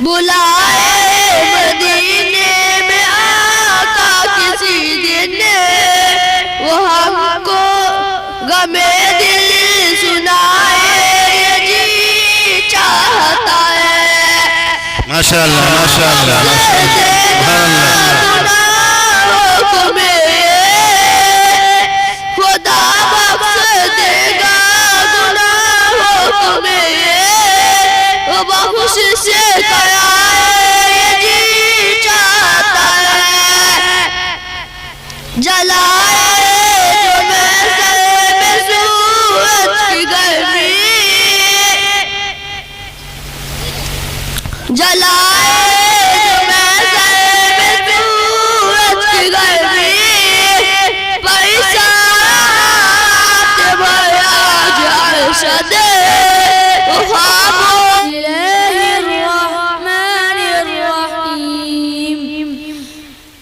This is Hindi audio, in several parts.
बुलाए मदीने में आका किसी दिन, वो हमको गमे दिल सुनाए, ये जी चाहता है। माशाअल्लाह माशाअल्लाह खुदा बख्श देगा गुनाहों को मेरे, वो बख्शिश कराए जी चाहता है। जलाए जो मैं सर में सूरज की गर्मी, जलाए जो मैं सर में सूरज की गर्मी, पैसात भरा जर्शद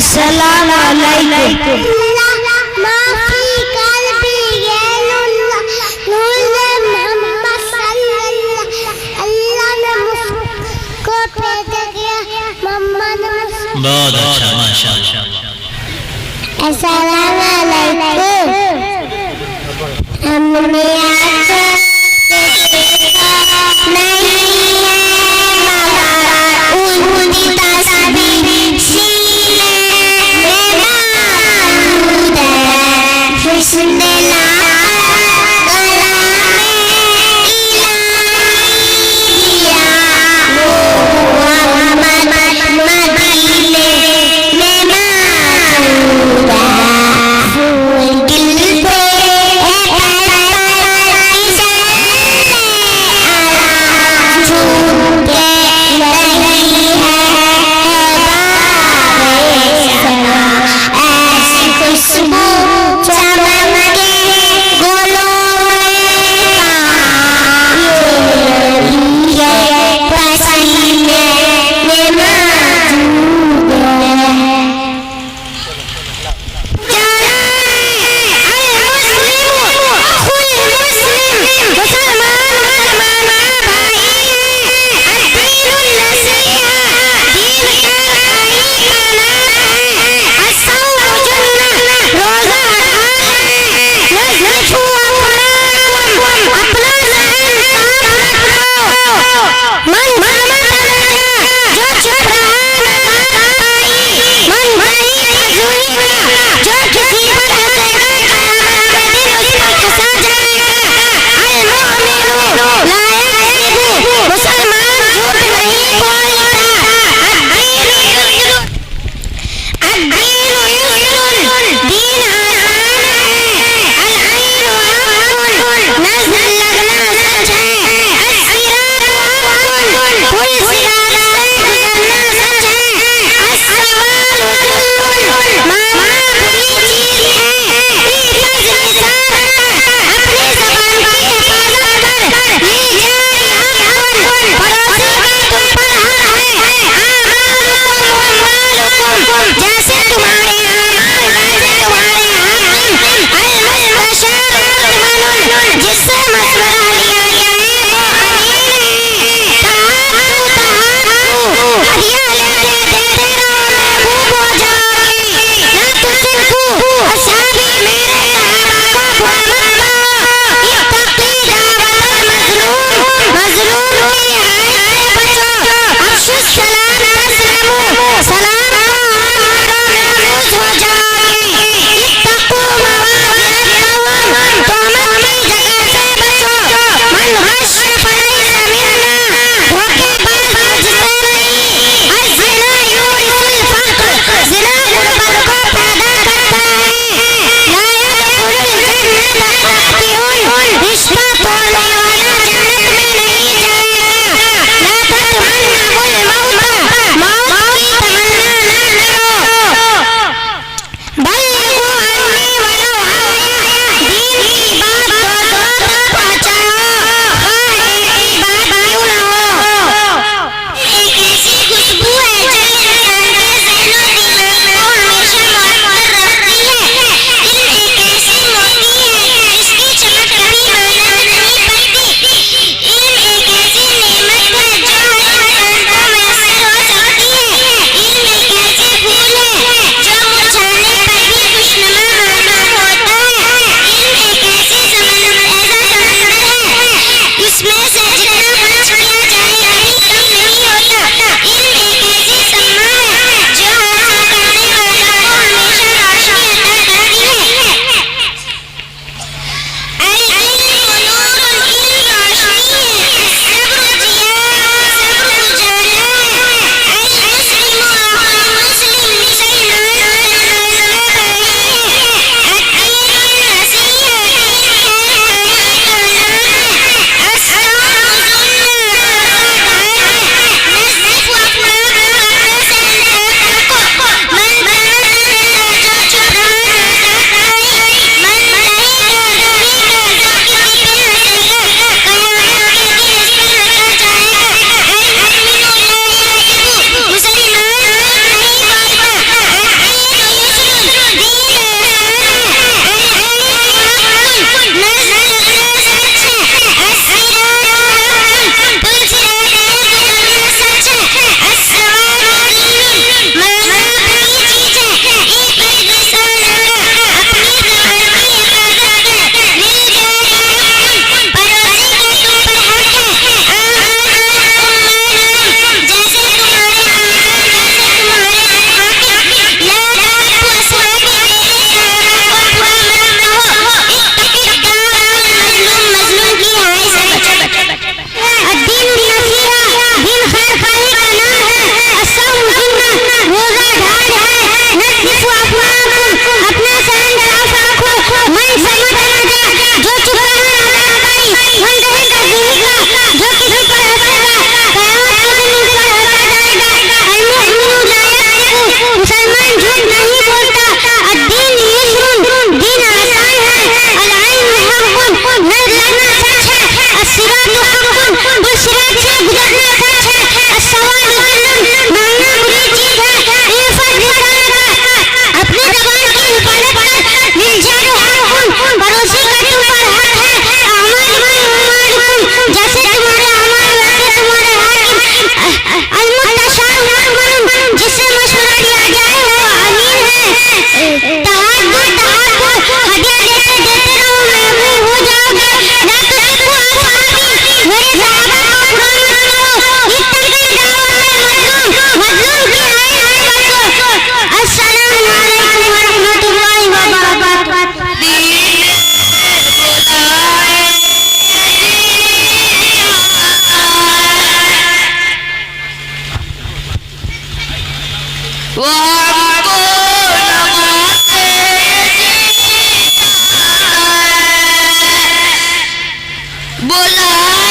अस्सलाम वालेकुम। माफी कल्बी गैरुल्लाह नूर मोहम्मद सल्लल्लाहु अल्लाह ने मुझको पैदा किया मोहम्मद। बहुत अच्छा माशाअल्लाह। अस्सलाम वालेकुम। हमने आपको देखा नहीं है मगर उनकी तस्वीर सीने में मौजूद है। हुस्न वो हमको नवाज़े बुलाए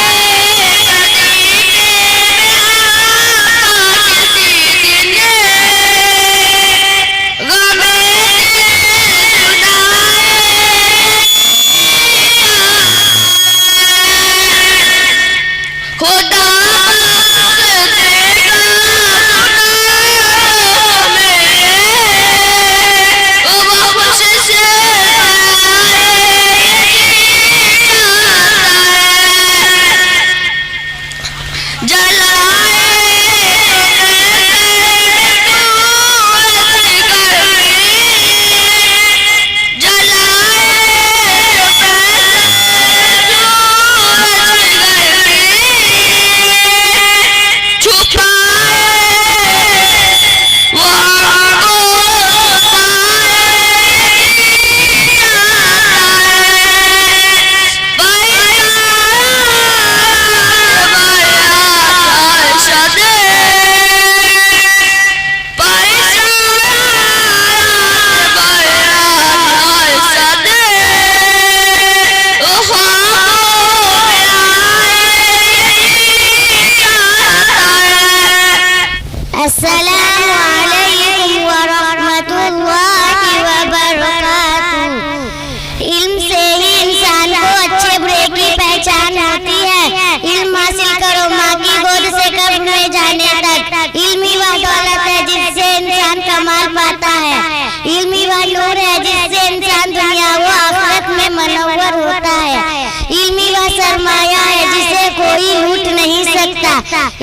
सरमाया है जिसे कोई लूट नहीं सकता।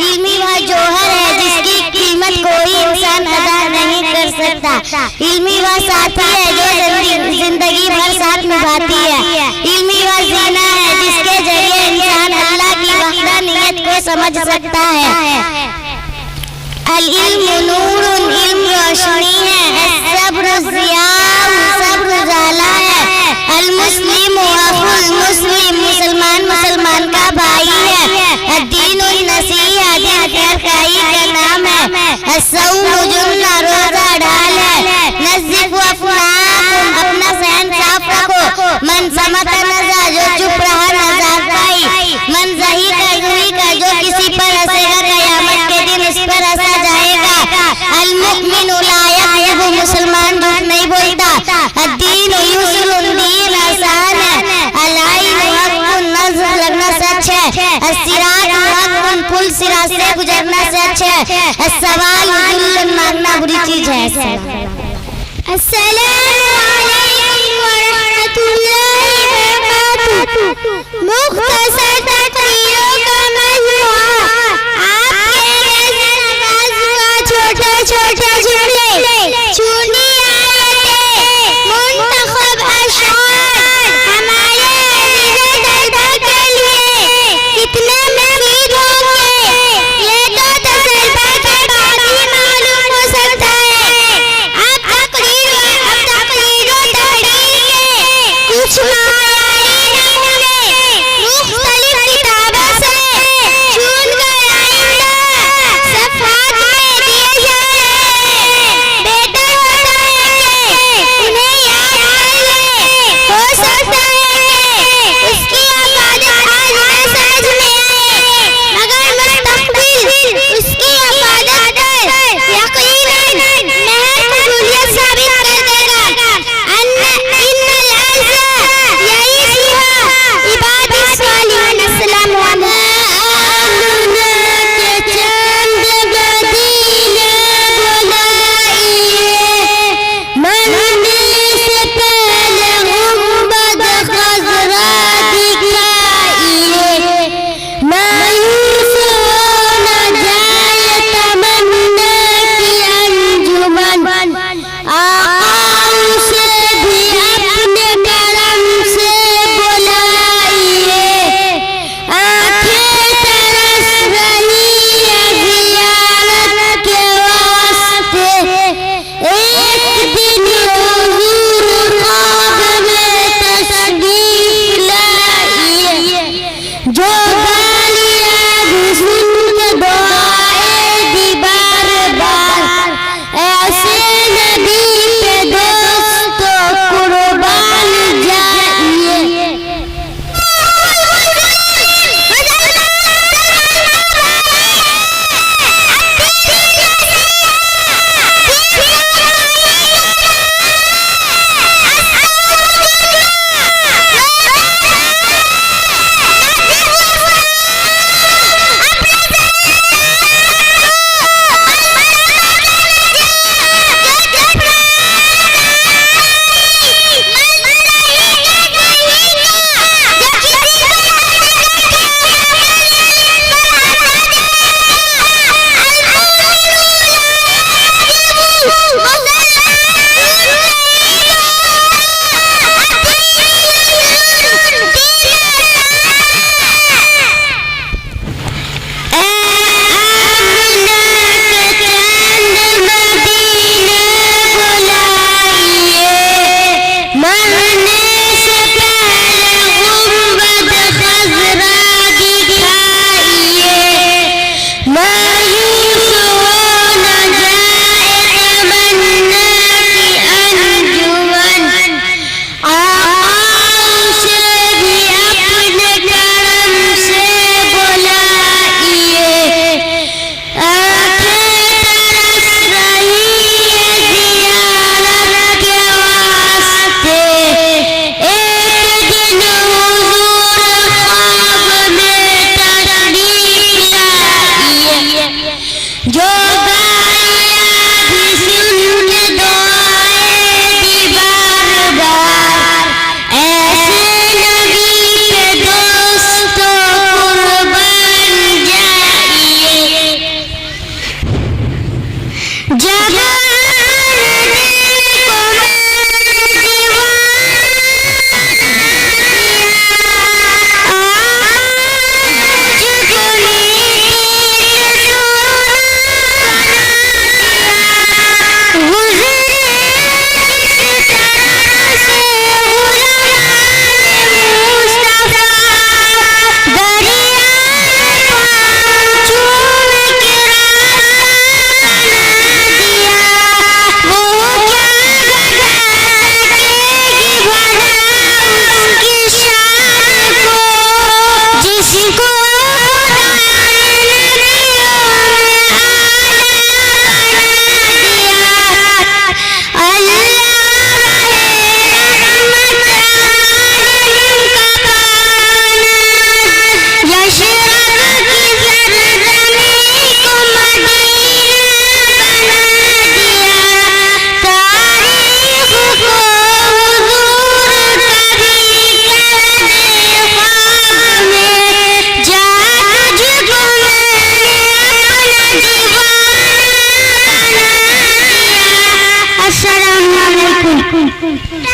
इल्मी वह जौहर है जिसकी कीमत कोई इंसान अदा नहीं कर सकता। इल्मी वह साथी है जो जिंदगी भर साथ निभाती है। इल्मी वह जीना है जिसके जरिए इंसान अल्लाह की वहदानियत को समझ सकता है। अल इल्म नूरुन, इल्म रोशनी है। सब्र ज़ियाउ, सब्र उजाला है। अल मुस्लिम अखुल मुस्लिम, मुसलमान मुसलमान का भाई है। अद्दीनुन नसीहा, दिन खैरखाई का नाम है। अस्सौम जुन्ना, रोजा ढाल है। नज़्ज़िफ़ु अफ़नाकुम, अपना सहन साफ रखो। मन समत नज़ा, जो चुप रहा नज़ार पाई। मन ज़ही का ज़ही का, जो किसी पर हंसेगा क़यामत के दिन इस पर हंसा जाएगा। अल मुमिनु ला यक़ज़िबु, मुसलमान झूठ नहीं बोलता। अद्दीन युस्रुन, दीन आसान है। अल आइन हक़्क़ुन, नज़र लगना सच है। अस्सिरात हक़्क़ुन, पुल सिरात से गुजरना सच है। अस्सवाल जुल्लुन, मांगना बुरी चीज है। अस्सलामु अलैकुम व रहमतुल्लाहि व बरकातुहू। मुख्तसर तकरीरों का मजमूआ, आपके नज़र नवाज़ हुआ छोटे छोटे जुमले, चुनी आयतें, मुंतखब अशआर हमारे अज़ीज़ दर्दा के लिए कितने मफीद होंगे ये तो तजर्बा के बाद ही मालूम हो सकता है। अब तकरीरों तहरीर के कुछ मायारी नमूने मुख्तलिफ किताबों से चुन कर आइंदा सफ़हात में दिए जाएंगे।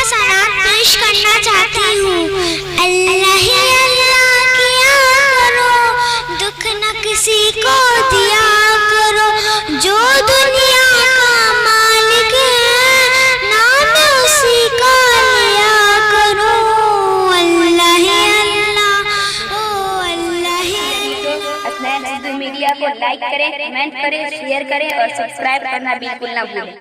सलाम पेश करना चाहती हूँ। अल्लाह ही अल्लाह किया करो, दुख न किसी को दिया करो, जो दुनिया का मालिक है नाम उसी का लिया करो। अल्लाह ही अल्लाह, ओ अल्लाह ही अल्लाह। हसनैन उर्दू मीडिया को लाइक करें, कमेंट करें, शेयर करें और सब्सक्राइब करना बिल्कुल ना भूलें।